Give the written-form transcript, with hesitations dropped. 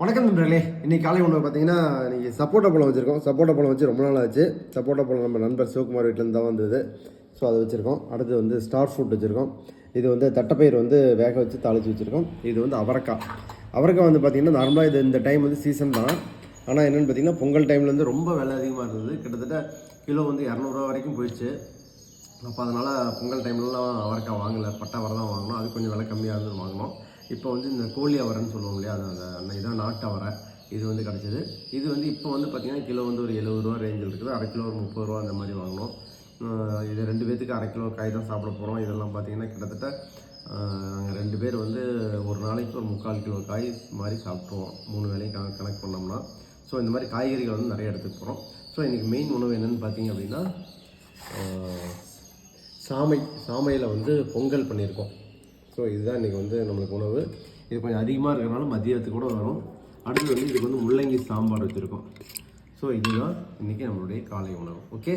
வணக்கம் நண்பர்களே. இன்றைக்கி காலை உணவு பார்த்தீங்கன்னா இன்றைக்கி சப்போட்டா பழம் வச்சுருக்கோம். சப்போட்டா பழம் வச்சு ரொம்ப நாள் ஆச்சு. சப்போட்டா பழம் நம்ம நண்பர் சிவகுமார் வீட்டிலேருந்து தான் வந்தது. ஸோ அதை வச்சுருக்கோம். அடுத்து வந்து ஸ்டார் ஃப்ரூட் வச்சுருக்கோம். இது வந்து தட்டைப்பயிர் வந்து வேக வச்சு தாளித்து வச்சுருக்கோம். இது வந்து அவரைக்காய். அவரைக்காய் வந்து பார்த்திங்கன்னா நார்மலாக இது இந்த டைம் வந்து சீசன் தான். ஆனால் என்னென்னு பார்த்திங்கன்னா பொங்கல் டைம்லேருந்து ரொம்ப விலை அதிகமாக இருந்தது. கிட்டத்தட்ட கிலோ வந்து 200 வரைக்கும் போயிடுச்சு. அப்போ அதனால் பொங்கல் டைம்லலாம் அவரைக்காய் வாங்கலை, பட்டை அவரை தான் வாங்கினோம். அது கொஞ்சம் விலை கம்மியாக இருந்து வாங்கினோம். இப்போ வந்து இந்த கோழி அவரைன்னு சொல்லுவோம் இல்லையா, அந்த இதான் நாட்டு அவரை. இது வந்து கிடச்சிது. இது வந்து இப்போ வந்து பார்த்திங்கன்னா கிலோ வந்து ஒரு 70 ரூபா ரேஞ்சில் இருக்குது. அரை கிலோ ஒரு 30 ரூபா அந்த மாதிரி வாங்கினோம். இது 2 பேர்த்துக்கு அரை கிலோ காய் தான் சாப்பிட போகிறோம். இதெல்லாம் பார்த்திங்கன்னா கிட்டத்தட்ட நாங்கள் 2 பேர் வந்து ஒரு நாளைக்கு ஒரு 3/4 கிலோ காய் மாதிரி சாப்பிட்ருவோம், 3 வேளையும் கணக்கு பண்ணோம்னா. ஸோ இந்த மாதிரி காய்கறிகள் வந்து நிறைய எடுத்துக்க போகிறோம். ஸோ இன்றைக்கி மெயின் உணவு என்னென்னு பார்த்திங்க அப்படின்னா சாமையில் வந்து பொங்கல் பண்ணியிருக்கோம். ஸோ இதுதான் இன்றைக்கி வந்து நம்மளுக்கு உணவு. இது கொஞ்சம் அதிகமாக இருக்கிறனால மதியத்துக்கு கூட வரும். அடுத்து வந்து இதுக்கு வந்து முள்ளங்கி சாம்பார் வச்சுருக்கோம். ஸோ இதுதான் இன்றைக்கி நம்மளுடைய காலை உணவு. ஓகே.